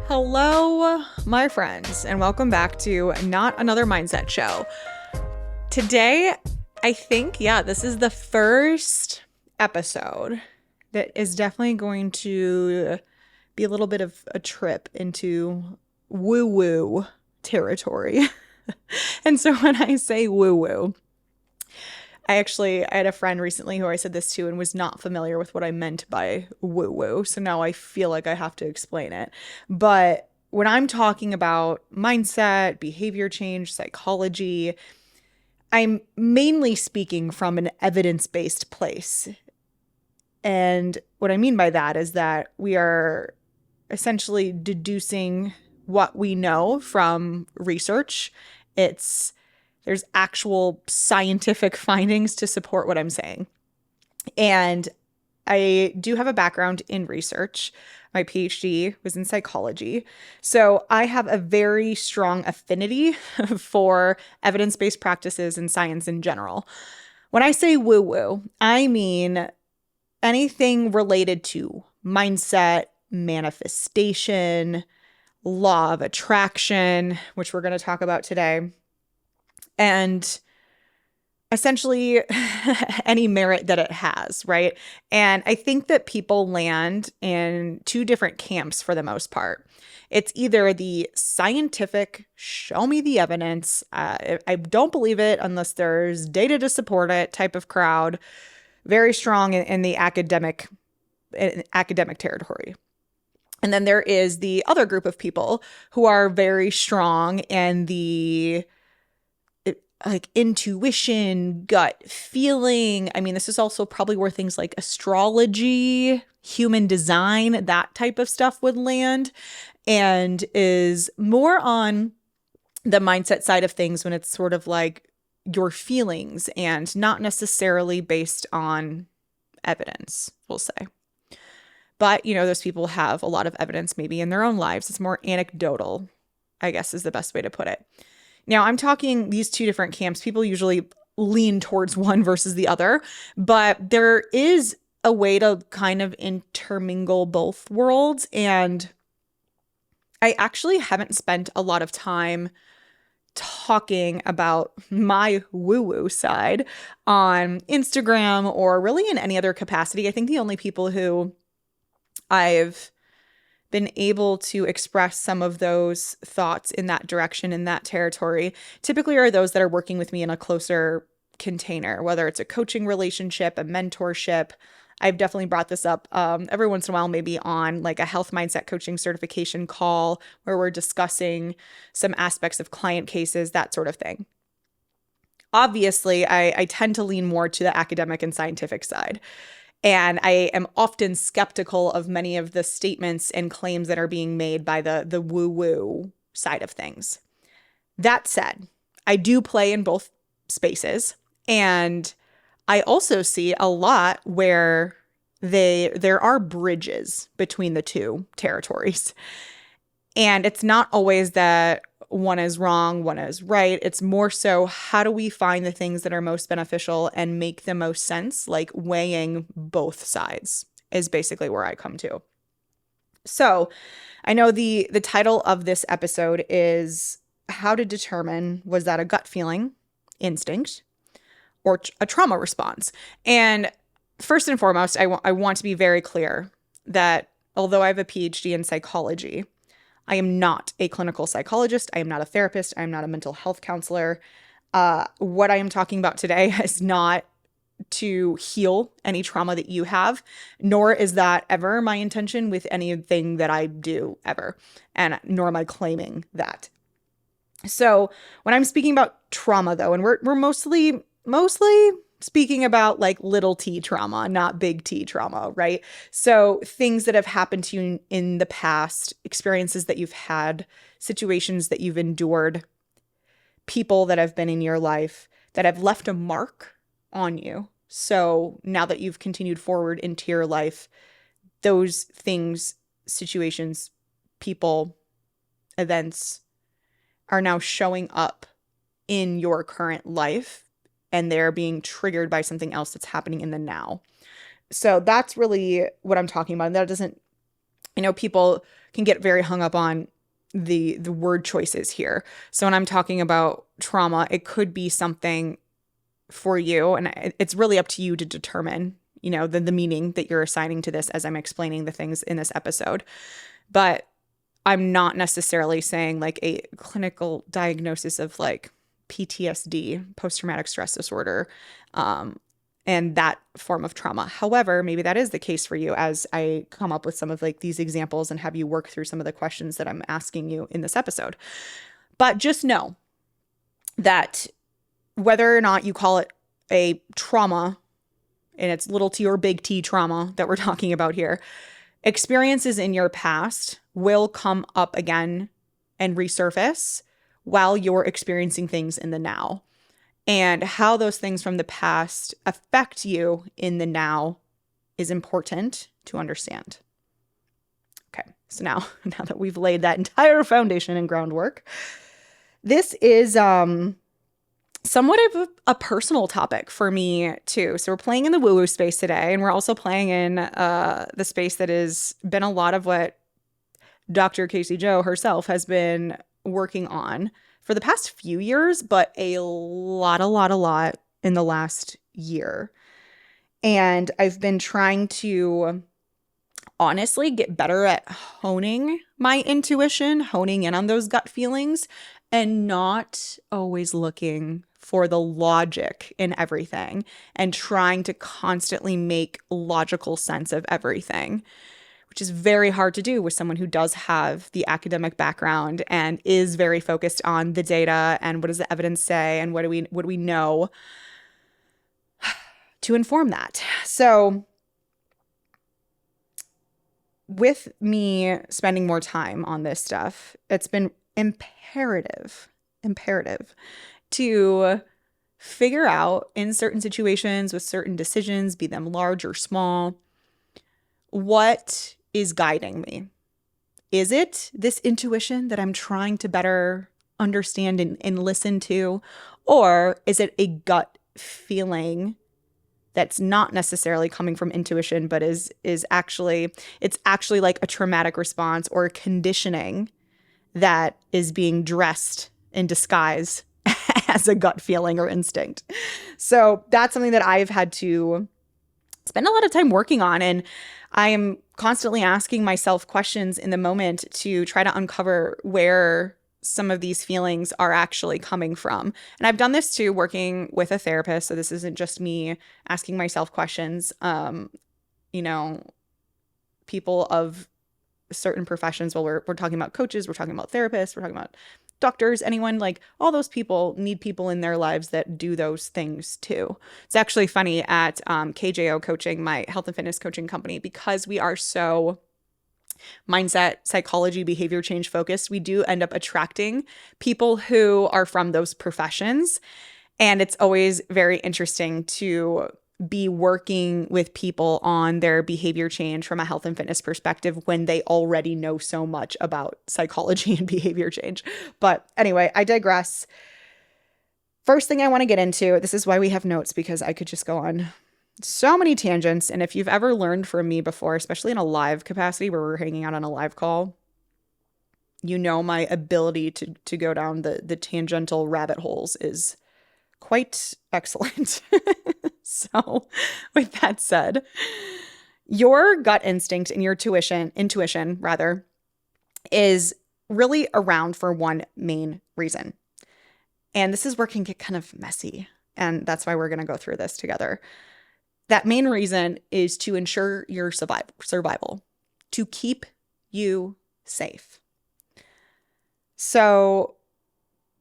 Hello, my friends, and welcome back to Not Another Mindset Show. Today, I think, this is the first episode that is definitely going to be a little bit of a trip into woo-woo territory. And so when I say woo-woo, I had a friend recently who I said this to and was not familiar with what I meant by woo-woo. So now I feel like I have to explain it. But when I'm talking about mindset, behavior change, psychology, I'm mainly speaking from an evidence-based place. And what I mean by that is that we are essentially deducing what we know from research. There's actual scientific findings to support what I'm saying. And I do have a background in research. My PhD was in psychology. So I have a very strong affinity for evidence-based practices and science in general. When I say woo-woo, I mean anything related to mindset, manifestation, law of attraction, which we're going to talk about today, and essentially any merit that it has, right? And I think that people land in two different camps for the most part. It's either the scientific, show me the evidence, I don't believe it unless there's data to support it type of crowd, very strong in the academic territory. And then there is the other group of people who are very strong in the intuition, gut feeling. I mean, this is also probably where things like astrology, human design, that type of stuff would land, and is more on the mindset side of things when it's sort of like your feelings and not necessarily based on evidence, we'll say. But, those people have a lot of evidence maybe in their own lives. It's more anecdotal, I guess is the best way to put it. Now, I'm talking these two different camps. People usually lean towards one versus the other, but there is a way to kind of intermingle both worlds. And I actually haven't spent a lot of time talking about my woo-woo side on Instagram or really in any other capacity. I think the only people who I've been able to express some of those thoughts in that direction, in that territory, typically are those that are working with me in a closer container, whether it's a coaching relationship, a mentorship. I've definitely brought this up every once in a while, maybe on like a health mindset coaching certification call where we're discussing some aspects of client cases, that sort of thing. Obviously, I tend to lean more to the academic and scientific side. And I am often skeptical of many of the statements and claims that are being made by the woo-woo side of things. That said, I do play in both spaces. And I also see a lot where there are bridges between the two territories. And it's not always that one is wrong, one is right. It's more so, how do we find the things that are most beneficial and make the most sense? Like weighing both sides is basically where I come to. So I know the title of this episode is how to determine, was that a gut feeling, instinct, or a trauma response? And first and foremost, I want to be very clear that although I have a PhD in psychology, I am not a clinical psychologist. I am not a therapist. I am not a mental health counselor. What I am talking about today is not to heal any trauma that you have, nor is that ever my intention with anything that I do ever, and nor am I claiming that. So when I'm speaking about trauma, though, and we're mostly speaking about like little t trauma, not big T trauma, right? So things that have happened to you in the past, experiences that you've had, situations that you've endured, people that have been in your life that have left a mark on you. So now that you've continued forward into your life, those things, situations, people, events are now showing up in your current life, and they're being triggered by something else that's happening in the now. So that's really what I'm talking about. And that doesn't People can get very hung up on the word choices here. So when I'm talking about trauma, it could be something for you, and it's really up to you to determine, the meaning that you're assigning to this as I'm explaining the things in this episode. But I'm not necessarily saying like a clinical diagnosis of like PTSD, post-traumatic stress disorder, and that form of trauma. However, maybe that is the case for you as I come up with some of like these examples and have you work through some of the questions that I'm asking you in this episode. But just know that whether or not you call it a trauma, and it's little t or big T trauma that we're talking about here, experiences in your past will come up again and resurface while you're experiencing things in the now. And how those things from the past affect you in the now is important to understand. Okay, so now that we've laid that entire foundation and groundwork, this is somewhat of a personal topic for me too. So we're playing in the woo-woo space today, and we're also playing in the space that has been a lot of what Dr. Kasey Jo herself has been working on for the past few years, but a lot in the last year. And I've been trying to honestly get better at honing my intuition, honing in on those gut feelings, and not always looking for the logic in everything and trying to constantly make logical sense of everything, which is very hard to do with someone who does have the academic background and is very focused on the data and what does the evidence say and what do we know to inform that. So with me spending more time on this stuff, it's been imperative to figure out in certain situations with certain decisions, be them large or small, what is guiding me. Is it this intuition that I'm trying to better understand and listen to? Or is it a gut feeling that's not necessarily coming from intuition, but is actually like a traumatic response or conditioning that is being dressed in disguise as a gut feeling or instinct? So that's something that I've had to spend a lot of time working on. And I am constantly asking myself questions in the moment to try to uncover where some of these feelings are actually coming from. And I've done this too, working with a therapist. So this isn't just me asking myself questions. People of certain professions, well, we're talking about coaches, we're talking about therapists, we're talking about doctors, anyone, like all those people need people in their lives that do those things too. It's actually funny at KJO Coaching, my health and fitness coaching company, because we are so mindset, psychology, behavior change focused, we do end up attracting people who are from those professions. And it's always very interesting to be working with people on their behavior change from a health and fitness perspective when they already know so much about psychology and behavior change. But anyway, I digress. First thing I want to get into, this is why we have notes, because I could just go on so many tangents. And if you've ever learned from me before, especially in a live capacity where we're hanging out on a live call, my ability to go down the tangential rabbit holes is quite excellent. So with that said, your gut instinct and your intuition rather, is really around for one main reason. And this is where it can get kind of messy. And that's why we're going to go through this together. That main reason is to ensure your survival, to keep you safe. So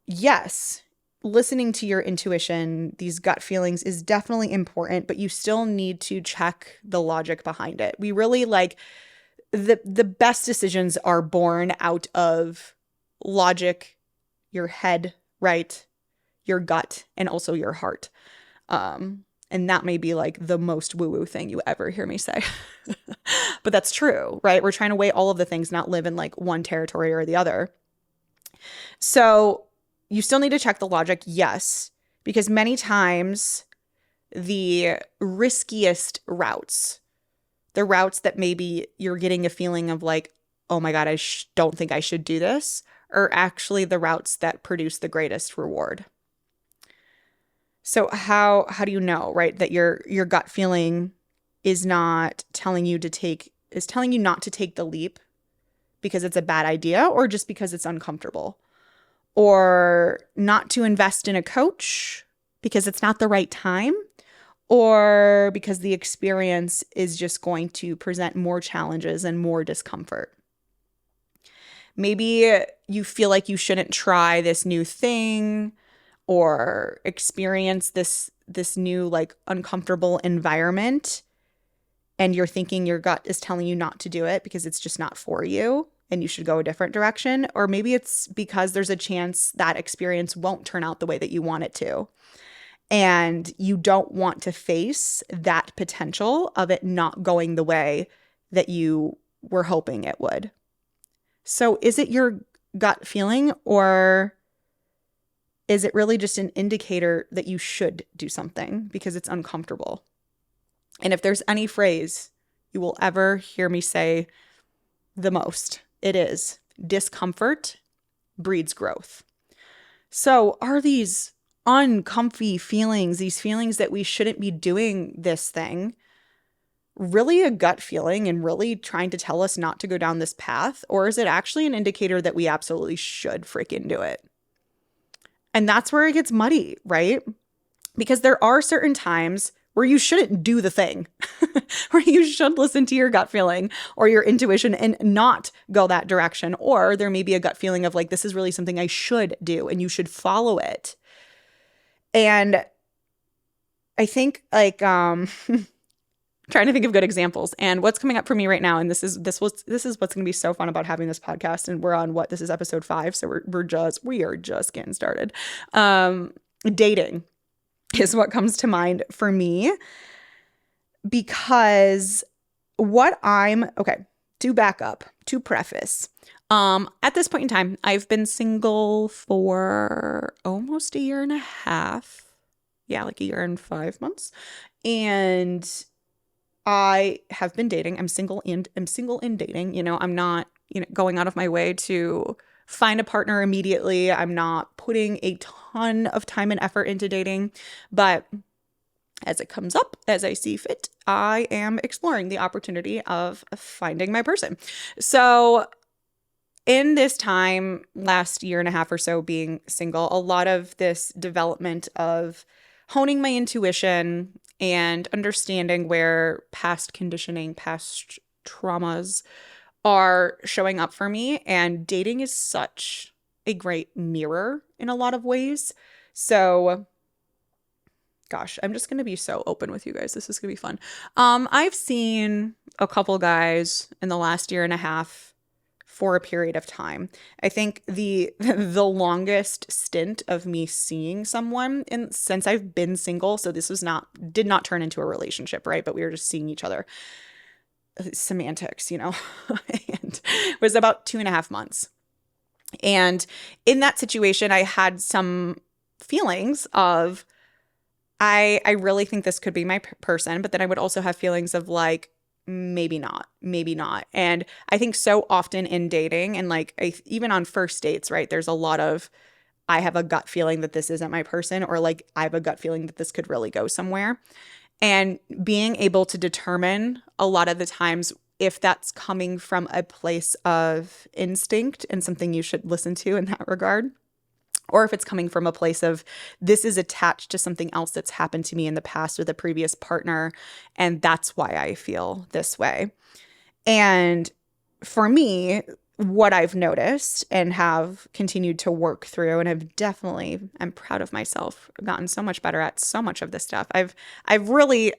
yes, listening to your intuition, these gut feelings is definitely important, but you still need to check the logic behind it. We really the best decisions are born out of logic, your head, right? Your gut, and also your heart. And that may be like the most woo-woo thing you ever hear me say. But that's true, right? We're trying to weigh all of the things, not live in like one territory or the other. So you still need to check the logic, yes, because many times the riskiest routes, the routes that maybe you're getting a feeling of like, oh my God, I don't think I should do this, are actually the routes that produce the greatest reward. So how do you know, right, that your gut feeling is telling you not to take the leap because it's a bad idea, or just because it's uncomfortable, or not to invest in a coach because it's not the right time, or because the experience is just going to present more challenges and more discomfort? Maybe you feel like you shouldn't try this new thing or experience this new like uncomfortable environment, and you're thinking your gut is telling you not to do it because it's just not for you and you should go a different direction. Or maybe it's because there's a chance that experience won't turn out the way that you want it to, and you don't want to face that potential of it not going the way that you were hoping it would. So is it your gut feeling, or is it really just an indicator that you should do something because it's uncomfortable? And if there's any phrase you will ever hear me say the most, it is discomfort breeds growth. So are these uncomfy feelings, these feelings that we shouldn't be doing this thing, really a gut feeling and really trying to tell us not to go down this path? Or is it actually an indicator that we absolutely should freaking do it? And that's where it gets muddy, right? Because there are certain times where you shouldn't do the thing, where you should listen to your gut feeling or your intuition and not go that direction. Or there may be a gut feeling of like, this is really something I should do and you should follow it. And I think like, trying to think of good examples, and what's coming up for me right now. And this is what's going to be so fun about having this podcast. And we're on this is episode 5. So we are just getting started. Dating is what comes to mind for me, because to back up, to preface, at this point in time, I've been single for almost a year and a half. Yeah, like a year and 5 months. And I have been dating. I'm single and dating. I'm not, going out of my way to find a partner immediately. I'm not putting a ton of time and effort into dating, but as it comes up, as I see fit, I am exploring the opportunity of finding my person. So in this time, last year and a half or so being single, a lot of this development of honing my intuition and understanding where past conditioning, past traumas are showing up for me. And dating is such a great mirror in a lot of ways. So, gosh, I'm just going to be so open with you guys. This is going to be fun. I've seen a couple guys in the last year and a half for a period of time. I think the longest stint of me seeing someone since I've been single, so this did not turn into a relationship, right? But we were just seeing each other. Semantics, and it was about 2.5 months. And in that situation, I had some feelings of, I really think this could be my person, but then I would also have feelings of like, maybe not. And I think so often in dating and like even on first dates, right, there's a lot of, I have a gut feeling that this isn't my person, or like I have a gut feeling that this could really go somewhere. And being able to determine a lot of the times if that's coming from a place of instinct and something you should listen to in that regard, or if it's coming from a place of this is attached to something else that's happened to me in the past with a previous partner, and that's why I feel this way. And for me, what I've noticed and have continued to work through, and I'm proud of myself, gotten so much better at so much of this stuff. I've really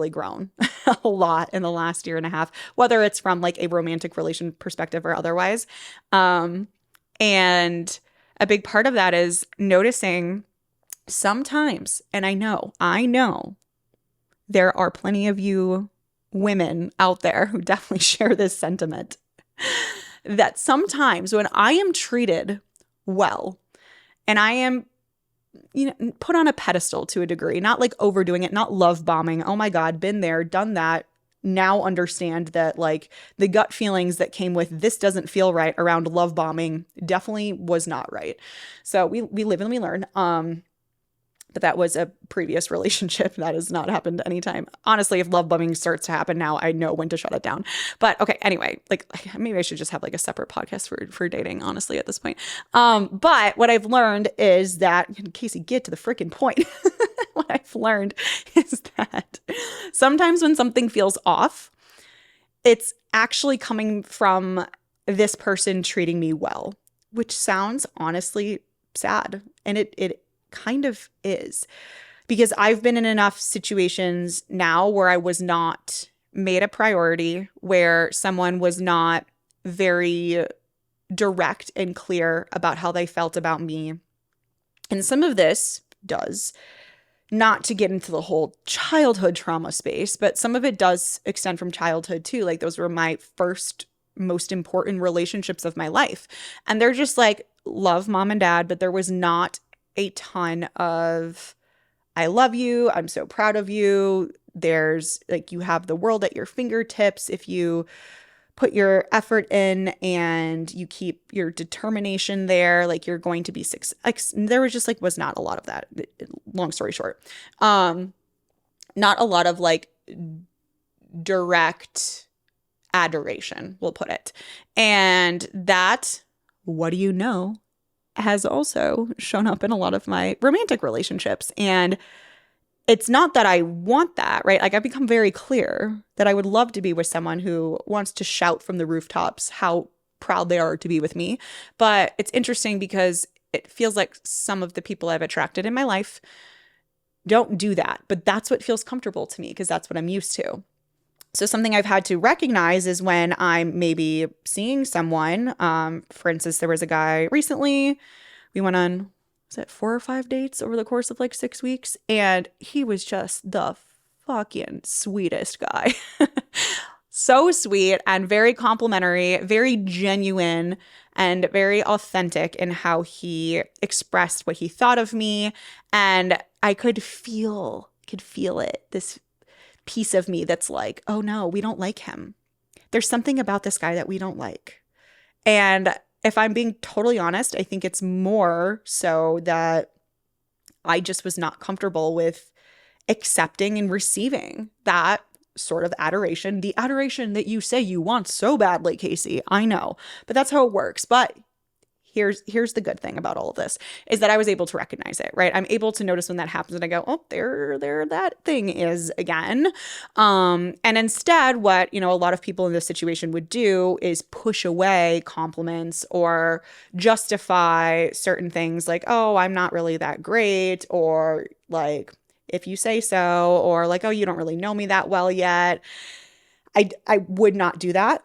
grown a lot in the last year and a half, whether it's from like a romantic relation perspective or otherwise. And a big part of that is noticing sometimes, and I know there are plenty of you women out there who definitely share this sentiment, that sometimes when I am treated well and I am, put on a pedestal to a degree, not like overdoing it, not love bombing. Oh my God, been there, done that. now understand that like the gut feelings that came with this doesn't feel right around love bombing definitely was not right. So we live and we learn. But that was a previous relationship. That has not happened anytime. Honestly, if love bombing starts to happen now, I know when to shut it down. But okay, anyway, like maybe I should just have like a separate podcast for dating, honestly, at this point. But what I've learned is that, Kasey, get to the freaking point. What I've learned is that sometimes when something feels off, it's actually coming from this person treating me well, which sounds honestly sad. And it kind of is, because I've been in enough situations now where I was not made a priority, where someone was not very direct and clear about how they felt about me. And some of this does, not to get into the whole childhood trauma space, but some of it does extend from childhood too. Like those were my first most important relationships of my life. And they're just like, love mom and dad, but there was not a ton of I love you, I'm so proud of you. There's like, you have the world at your fingertips if you put your effort in and you keep your determination there, like you're going to be there was just like was not a lot of that. Long story short, not a lot of like direct adoration, we'll put it. And that, what do you know, has also shown up in a lot of my romantic relationships. And it's not that I want that, right? Like I've become very clear that I would love to be with someone who wants to shout from the rooftops how proud they are to be with me. But it's interesting because it feels like some of the people I've attracted in my life don't do that. But that's what feels comfortable to me because that's what I'm used to. So something I've had to recognize is when I'm maybe seeing someone, for instance, there was a guy recently, we went on, was it 4 or 5 dates over the course of like 6 weeks? And he was just the fucking sweetest guy. So sweet and very complimentary, very genuine and very authentic in how he expressed what he thought of me. And I could feel it, this piece of me that's like, oh no, we don't like him. There's something about this guy that we don't like. And if I'm being totally honest, I think it's more so that I just was not comfortable with accepting and receiving that sort of adoration, the adoration that you say you want so badly, Kasey. I know, but that's how it works. But here's the good thing about all of this is that I was able to recognize it, right? I'm able to notice when that happens and I go, oh, there that thing is again. And instead what, a lot of people in this situation would do is push away compliments or justify certain things like, oh, I'm not really that great, or like, if you say so, or like, oh, you don't really know me that well yet. I would not do that.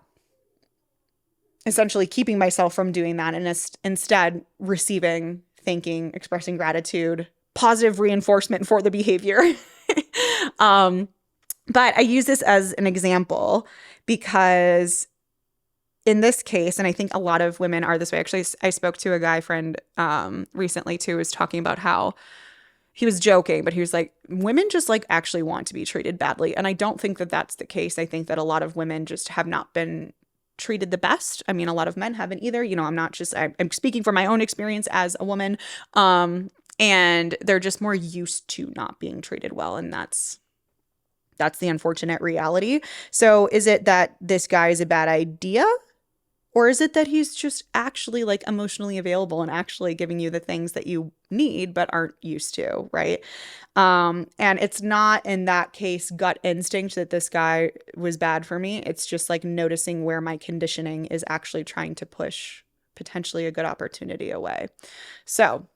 Essentially keeping myself from doing that and instead receiving, thanking, expressing gratitude, positive reinforcement for the behavior. But I use this as an example because in this case, and I think a lot of women are this way. Actually, I spoke to a guy friend recently too, who was talking about how he was joking, but he was like, women just like actually want to be treated badly. And I don't think that that's the case. I think that a lot of women just have not been treated the best. I mean, a lot of men haven't either. I'm speaking from my own experience as a woman. And they're just more used to not being treated well. And that's the unfortunate reality. So is it that this guy is a bad idea? Or is it that he's just actually like emotionally available and actually giving you the things that you need but aren't used to, right? And it's not in that case gut instinct that this guy was bad for me. It's just like noticing where my conditioning is actually trying to push potentially a good opportunity away. So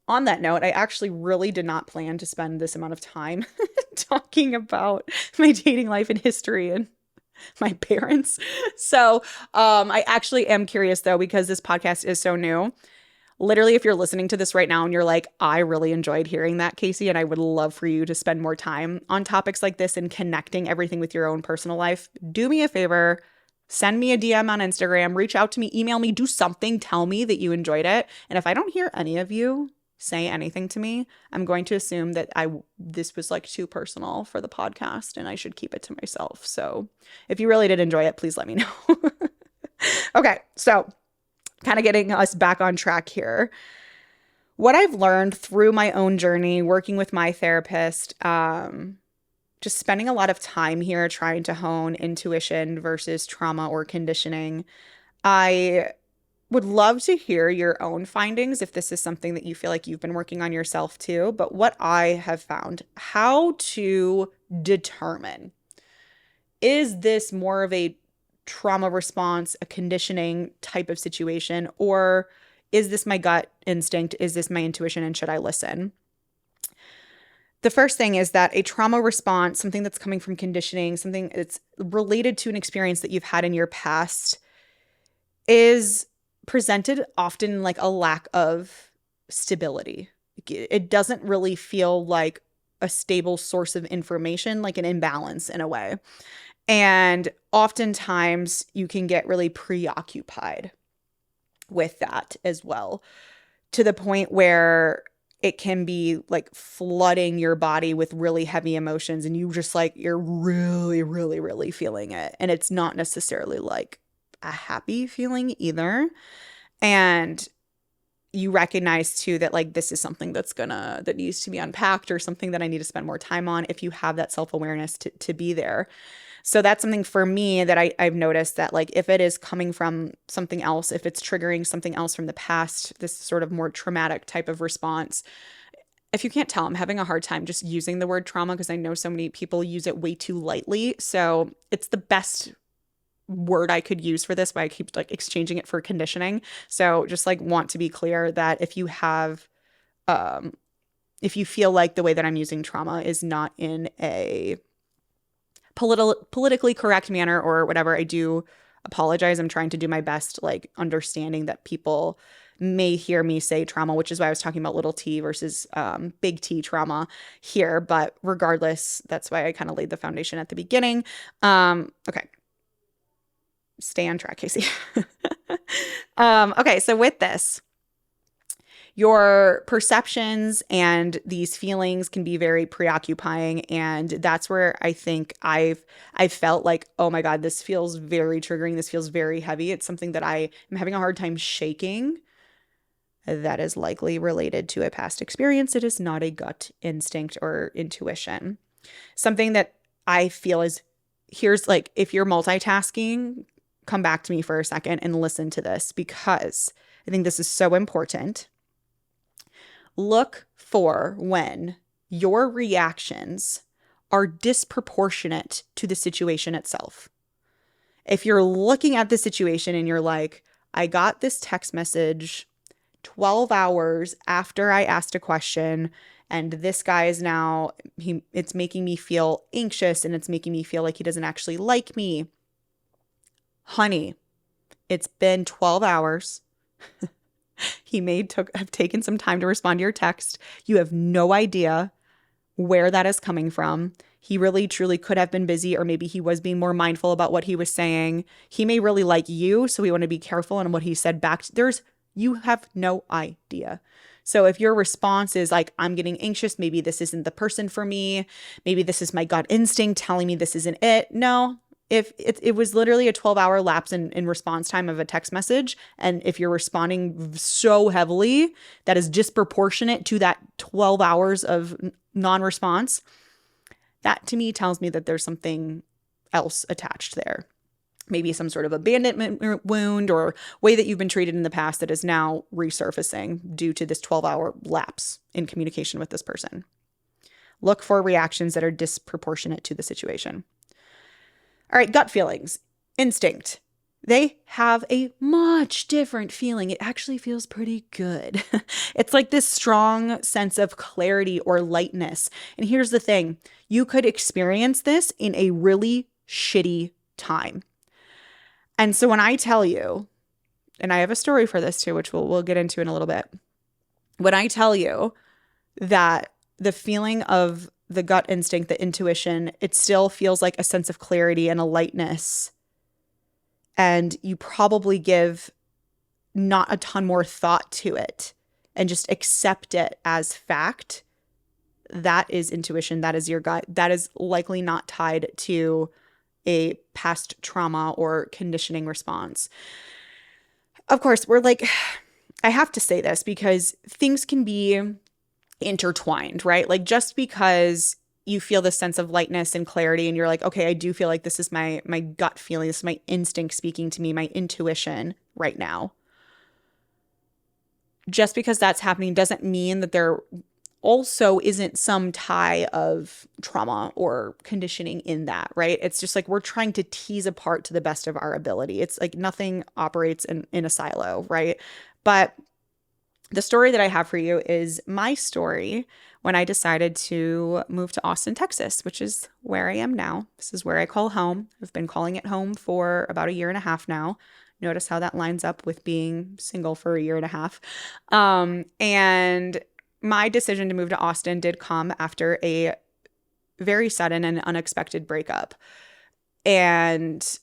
on that note, I actually really did not plan to spend this amount of time talking about my dating life and history and my parents. So I actually am curious though, because this podcast is so new. Literally, if you're listening to this right now and you're like, I really enjoyed hearing that, Kasey, and I would love for you to spend more time on topics like this and connecting everything with your own personal life, do me a favor, send me a DM on Instagram, reach out to me, email me, do something, tell me that you enjoyed it. And if I don't hear any of you say anything to me, I'm going to assume that this was like too personal for the podcast and I should keep it to myself. So if you really did enjoy it, please let me know. Okay, so kind of getting us back on track here. What I've learned through my own journey, working with my therapist, just spending a lot of time here trying to hone intuition versus trauma or conditioning. I would love to hear your own findings if this is something that you feel like you've been working on yourself too. But what I have found, how to determine, is this more of a trauma response, a conditioning type of situation, or is this my gut instinct? Is this my intuition? And should I listen? The first thing is that a trauma response, something that's coming from conditioning, something that's related to an experience that you've had in your past, is presented often like a lack of stability. It doesn't really feel like a stable source of information, like an imbalance in a way. And oftentimes you can get really preoccupied with that as well, to the point where it can be like flooding your body with really heavy emotions and you just like, you're really, really, really feeling it. And it's not necessarily like a happy feeling either. And you recognize too that like this is something that needs to be unpacked or something that I need to spend more time on if you have that self-awareness to be there. So that's something for me that I've noticed that like if it is coming from something else, if it's triggering something else from the past, this sort of more traumatic type of response. If you can't tell, I'm having a hard time just using the word trauma because I know so many people use it way too lightly. So it's the best word I could use for this, but I keep like exchanging it for conditioning. So just like want to be clear that if you feel like the way that I'm using trauma is not in a politically correct manner or whatever, I do apologize. I'm trying to do my best, like understanding that people may hear me say trauma, which is why I was talking about little t versus big T trauma here. But regardless, that's why I kind of laid the foundation at the beginning. Okay. Stay on track, Kasey. Okay, so with this, your perceptions and these feelings can be very preoccupying, and that's where I think I've felt like, oh my God, this feels very triggering. This feels very heavy. It's something that I am having a hard time shaking. That is likely related to a past experience. It is not a gut instinct or intuition. Something that I feel is, here's like, if you're multitasking, come back to me for a second and listen to this because I think this is so important. Look for when your reactions are disproportionate to the situation itself. If you're looking at the situation and you're like, I got this text message 12 hours after I asked a question, and this guy is now, it's making me feel anxious and it's making me feel like he doesn't actually like me. Honey, it's been 12 hours. He have taken some time to respond to your text. You have no idea where that is coming from. He really, truly could have been busy, or maybe he was being more mindful about what he was saying. He may really like you, so we want to be careful on what he said back. You have no idea. So if your response is like, I'm getting anxious, maybe this isn't the person for me. Maybe this is my gut instinct telling me this isn't it. No. If it was literally a 12-hour lapse in response time of a text message, and if you're responding so heavily that is disproportionate to that 12 hours of non-response, that to me tells me that there's something else attached there. Maybe some sort of abandonment wound or way that you've been treated in the past that is now resurfacing due to this 12-hour lapse in communication with this person. Look for reactions that are disproportionate to the situation. All right, gut feelings, instinct. They have a much different feeling. It actually feels pretty good. It's like this strong sense of clarity or lightness. And here's the thing. You could experience this in a really shitty time. And so when I tell you, and I have a story for this too, which we'll get into in a little bit. When I tell you that the feeling of the gut instinct, the intuition, it still feels like a sense of clarity and a lightness. And you probably give not a ton more thought to it and just accept it as fact, that is intuition. That is your gut. That is likely not tied to a past trauma or conditioning response. Of course, we're like, I have to say this because things can be intertwined, right? Like just because you feel this sense of lightness and clarity and you're like, okay, I do feel like this is my gut feeling, this is my instinct speaking to me, my intuition right now. Just because that's happening doesn't mean that there also isn't some tie of trauma or conditioning in that, right? It's just like we're trying to tease apart to the best of our ability. It's like nothing operates in a silo, right? But the story that I have for you is my story when I decided to move to Austin, Texas, which is where I am now. This is where I call home. I've been calling it home for about a year and a half now. Notice how that lines up with being single for a year and a half. And my decision to move to Austin did come after a very sudden and unexpected breakup. And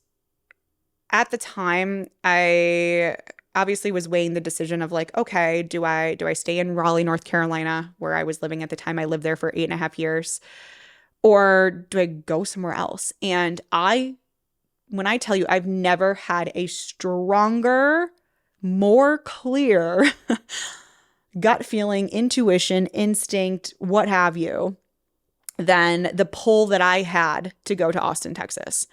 at the time, I obviously was weighing the decision of like, okay, do I stay in Raleigh, North Carolina, where I was living at the time? I lived there for 8.5 years, or do I go somewhere else? And when I tell you, I've never had a stronger, more clear gut feeling, intuition, instinct, what have you, than the pull that I had to go to Austin, Texas.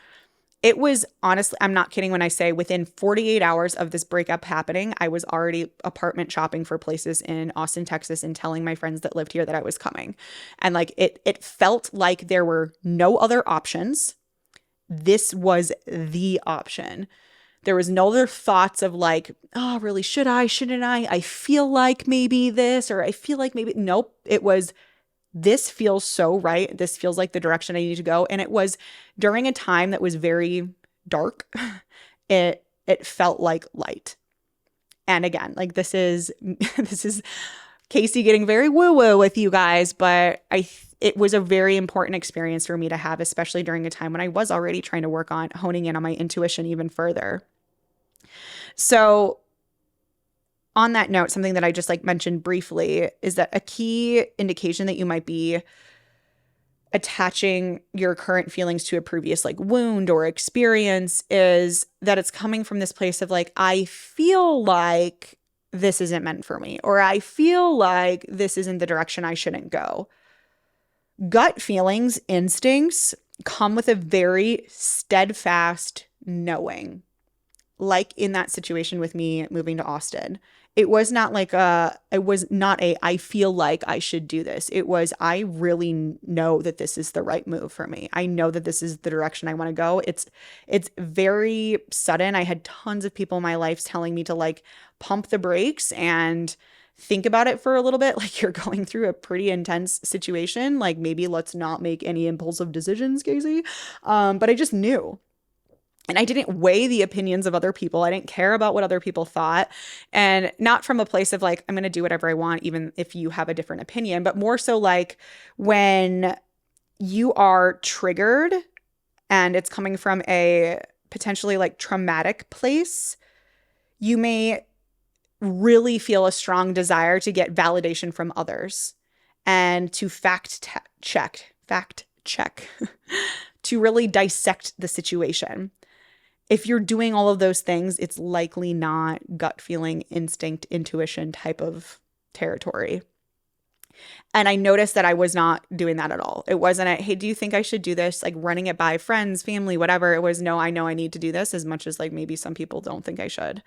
It was honestly, I'm not kidding when I say within 48 hours of this breakup happening, I was already apartment shopping for places in Austin, Texas, and telling my friends that lived here that I was coming. And like it felt like there were no other options. This was the option. There was no other thoughts of like, oh, really, should I, shouldn't I? I feel like maybe this, or I feel like maybe, nope. It was, this feels so right. This feels like the direction I need to go. And it was during a time that was very dark. It felt like light. And again, like this is Kasey getting very woo-woo with you guys, but it was a very important experience for me to have, especially during a time when I was already trying to work on honing in on my intuition even further. So on that note, something that I just like mentioned briefly is that a key indication that you might be attaching your current feelings to a previous like wound or experience is that it's coming from this place of like, I feel like this isn't meant for me, or I feel like this isn't the direction I shouldn't go. Gut feelings, instincts come with a very steadfast knowing. Like in that situation with me moving to Austin, it was not like I feel like I should do this. It was, I really know that this is the right move for me. I know that this is the direction I want to go. It's very sudden. I had tons of people in my life telling me to like pump the brakes and think about it for a little bit. Like, you're going through a pretty intense situation. Like, maybe let's not make any impulsive decisions, Kasey. But I just knew. And I didn't weigh the opinions of other people. I didn't care about what other people thought. And not from a place of like, I'm going to do whatever I want, even if you have a different opinion, but more so like when you are triggered and it's coming from a potentially like traumatic place, you may really feel a strong desire to get validation from others and to fact check, to really dissect the situation. If you're doing all of those things, it's likely not gut feeling, instinct, intuition type of territory. And I noticed that I was not doing that at all. It wasn't a, hey, do you think I should do this? Like running it by friends, family, whatever. It was, no, I know I need to do this, as much as like maybe some people don't think I should.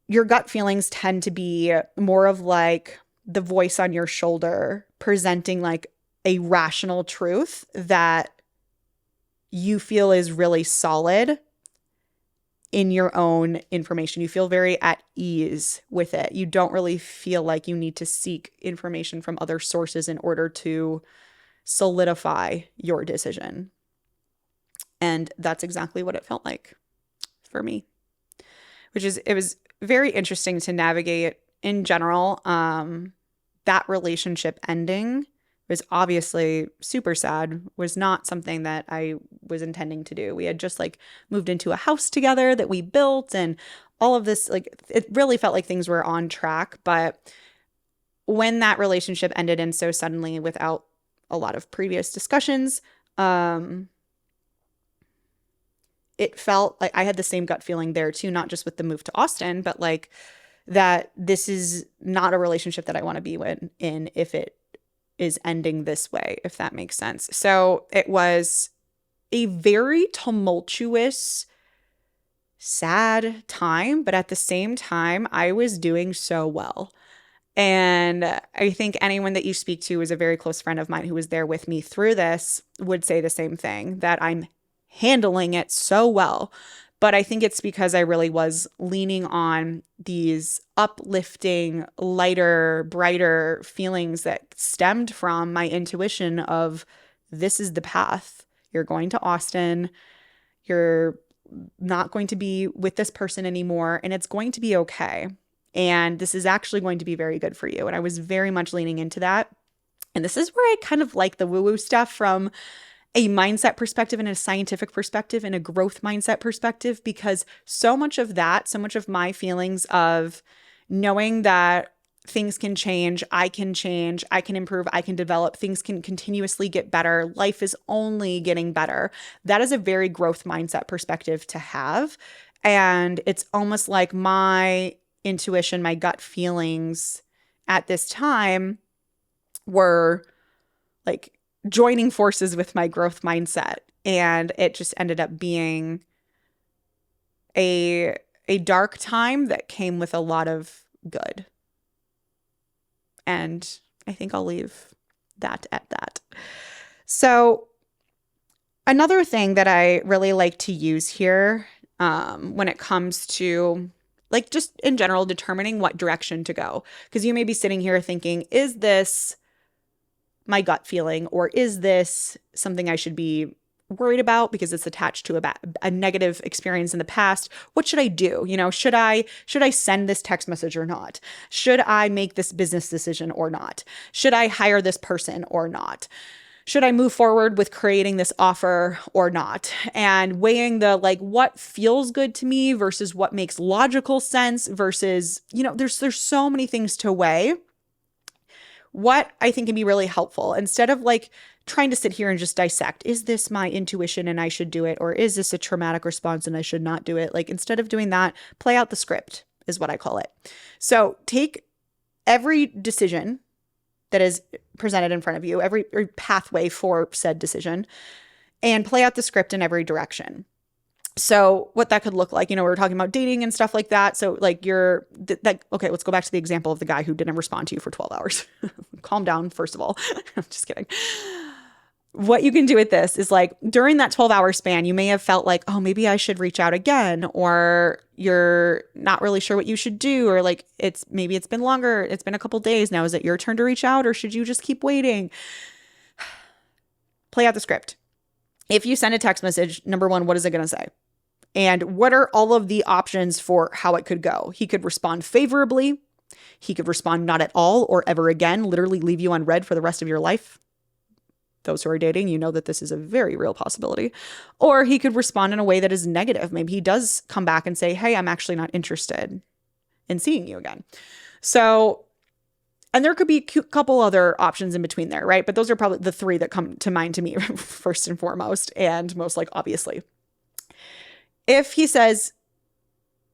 Your gut feelings tend to be more of like the voice on your shoulder presenting like a rational truth that you feel is really solid in your own information. You feel very at ease with it. You don't really feel like you need to seek information from other sources in order to solidify your decision. And that's exactly what it felt like for me, it was very interesting to navigate in general. That relationship ending was obviously super sad, was not something that I was intending to do. We had just like moved into a house together that we built and all of this, like it really felt like things were on track. But when that relationship ended and so suddenly without a lot of previous discussions, it felt like I had the same gut feeling there too, not just with the move to Austin, but like that this is not a relationship that I want to be in if it is ending this way, if that makes sense. So it was a very tumultuous, sad time, but at the same time, I was doing so well. And I think anyone that you speak to is a very close friend of mine who was there with me through this would say the same thing, that I'm handling it so well. But I think it's because I really was leaning on these uplifting, lighter, brighter feelings that stemmed from my intuition of this is the path. You're going to Austin. You're not going to be with this person anymore, and it's going to be okay. And this is actually going to be very good for you. And I was very much leaning into that. And this is where I kind of like the woo-woo stuff from a mindset perspective and a scientific perspective and a growth mindset perspective, because so much of that, so much of my feelings of knowing that things can change, I can improve, I can develop, things can continuously get better, life is only getting better. That is a very growth mindset perspective to have. And it's almost like my intuition, my gut feelings at this time were like joining forces with my growth mindset. And it just ended up being a dark time that came with a lot of good. And I think I'll leave that at that. So another thing that I really like to use here when it comes to like just in general determining what direction to go, because you may be sitting here thinking, is this my gut feeling, or is this something I should be worried about because it's attached to a negative experience in the past? What should I do? You know, should I send this text message or not? Should I make this business decision or not? Should I hire this person or not? Should I move forward with creating this offer or not? And weighing the like what feels good to me versus what makes logical sense versus, you know, there's so many things to weigh. What I think can be really helpful, instead of like trying to sit here and just dissect, is this my intuition and I should do it? Or is this a traumatic response and I should not do it? Like instead of doing that, play out the script is what I call it. So take every decision that is presented in front of you, every pathway for said decision, and play out the script in every direction. So what that could look like, you know, we were talking about dating and stuff like that. So like okay, let's go back to the example of the guy who didn't respond to you for 12 hours. Calm down, first of all. I'm just kidding. What you can do with this is like during that 12-hour span, you may have felt like, oh, maybe I should reach out again, or you're not really sure what you should do, or like maybe it's been longer. It's been a couple days now. Is it your turn to reach out, or should you just keep waiting? Play out the script. If you send a text message, number one, what is it going to say? And what are all of the options for how it could go? He could respond favorably. He could respond not at all or ever again, literally leave you unread for the rest of your life. Those who are dating, you know that this is a very real possibility. Or he could respond in a way that is negative. Maybe he does come back and say, hey, I'm actually not interested in seeing you again. So, and there could be a couple other options in between there, right? But those are probably the three that come to mind to me first and foremost, and most like obviously. If he says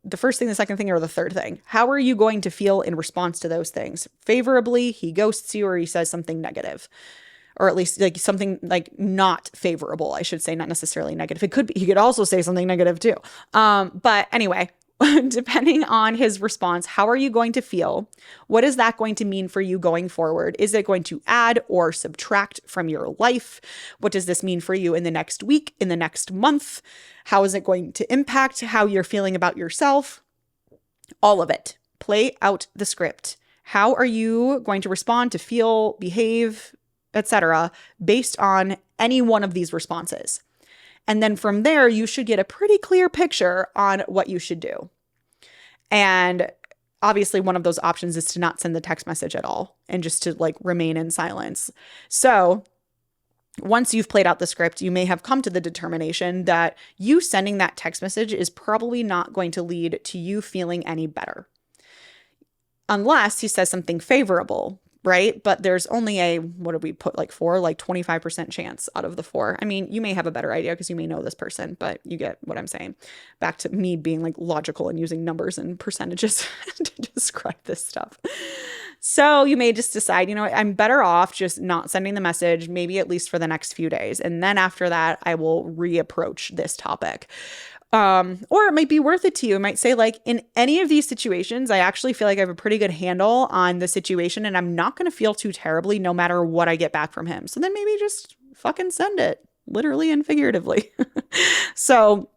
the first thing, the second thing, or the third thing, how are you going to feel in response to those things? Favorably, he ghosts you, or he says something negative. Or at least like something like not favorable, I should say, not necessarily negative. It could be, he could also say something negative too. But anyway, depending on his response, how are you going to feel? What is that going to mean for you going forward? Is it going to add or subtract from your life? What does this mean for you in the next week, in the next month? How is it going to impact how you're feeling about yourself? All of it. Play out the script. How are you going to respond, to feel, behave, etc., based on any one of these responses? And then from there, you should get a pretty clear picture on what you should do. And obviously one of those options is to not send the text message at all and just to like remain in silence. So once you've played out the script, you may have come to the determination that you sending that text message is probably not going to lead to you feeling any better. Unless he says something favorable, right? But there's only a, what did we put, like 25% chance out of the 4. I mean, you may have a better idea because you may know this person, but you get what I'm saying. Back to me being like logical and using numbers and percentages to describe this stuff. So you may just decide, you know what, I'm better off just not sending the message, maybe at least for the next few days. And then after that, I will reapproach this topic. Or it might be worth it to you. It might say like, in any of these situations, I actually feel like I have a pretty good handle on the situation and I'm not going to feel too terribly no matter what I get back from him. So then maybe just fucking send it, literally and figuratively. So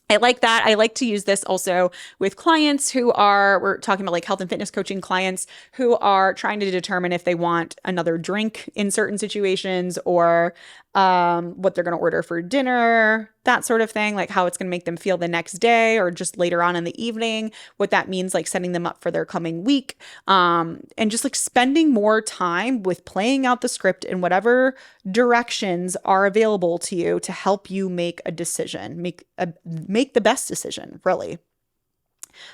I like that. I like to use this also with clients we're talking about like health and fitness coaching clients who are trying to determine if they want another drink in certain situations or what they're going to order for dinner, that sort of thing, like how it's going to make them feel the next day or just later on in the evening, what that means, like setting them up for their coming week, and just like spending more time with playing out the script in whatever directions are available to you to help you make a decision, make the best decision, really.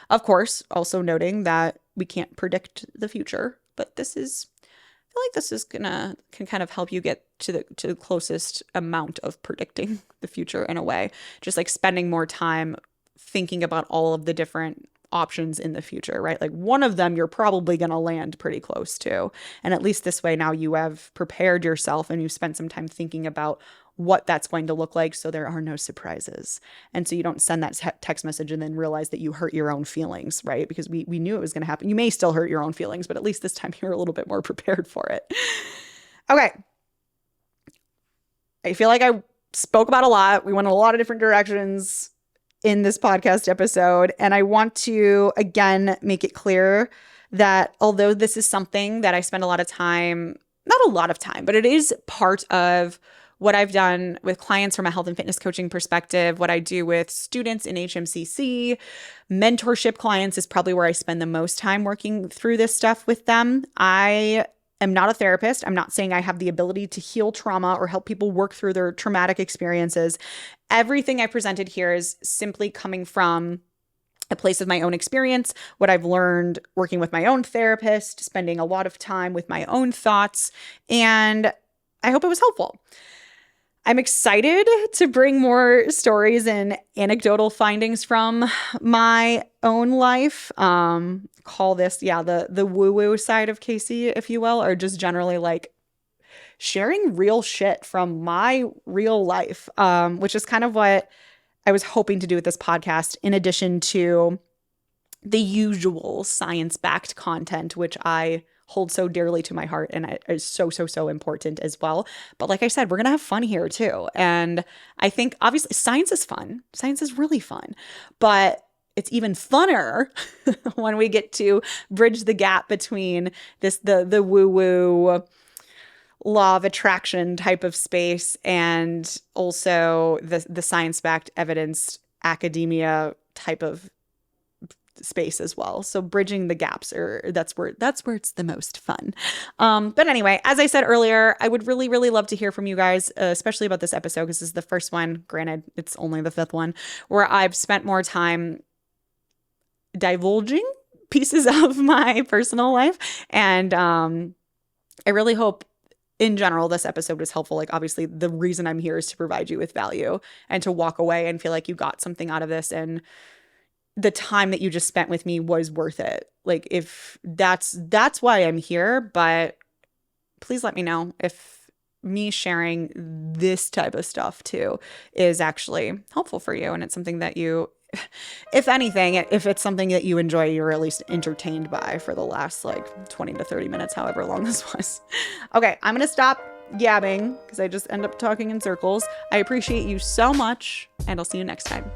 Of course, also noting that we can't predict the future, but I feel like this is can kind of help you get to the closest amount of predicting the future in a way. Just like spending more time thinking about all of the different options in the future, right? Like one of them you're probably going to land pretty close to. And at least this way now you have prepared yourself and you've spent some time thinking about what that's going to look like so there are no surprises. And so you don't send that text message and then realize that you hurt your own feelings, right? Because we knew it was going to happen. You may still hurt your own feelings, but at least this time you're a little bit more prepared for it. Okay. I feel like I spoke about a lot. We went in a lot of different directions in this podcast episode. And I want to, again, make it clear that although this is something that I spend a lot of time, not a lot of time, but it is part of what I've done with clients from a health and fitness coaching perspective, what I do with students in HMCC, mentorship clients is probably where I spend the most time working through this stuff with them. I am not a therapist. I'm not saying I have the ability to heal trauma or help people work through their traumatic experiences. Everything I presented here is simply coming from a place of my own experience, what I've learned working with my own therapist, spending a lot of time with my own thoughts, and I hope it was helpful. I'm excited to bring more stories and anecdotal findings from my own life. Call this, the woo-woo side of Kasey, if you will, or just generally like sharing real shit from my real life, which is kind of what I was hoping to do with this podcast, in addition to the usual science-backed content, which I hold so dearly to my heart and is so important as well. But like I said, we're going to have fun here too. And I think obviously science is fun. Science is really fun, but it's even funner when we get to bridge the gap between the woo-woo law of attraction type of space and also the science-backed evidence academia type of space as well. So bridging the gaps, that's where it's the most fun. But anyway, as I said earlier, I would really, really love to hear from you guys, especially about this episode, because this is the first one. Granted, it's only the 5th one where I've spent more time divulging pieces of my personal life. And I really hope in general, this episode was helpful. Like, obviously, the reason I'm here is to provide you with value and to walk away and feel like you got something out of this. And the time that you just spent with me was worth it. Like, if that's why I'm here. But please let me know if me sharing this type of stuff too is actually helpful for you. And it's something that you, if anything, if it's something that you enjoy, you're at least entertained by for the last like 20 to 30 minutes, however long this was. Okay, I'm going to stop gabbing because I just end up talking in circles. I appreciate you so much, and I'll see you next time.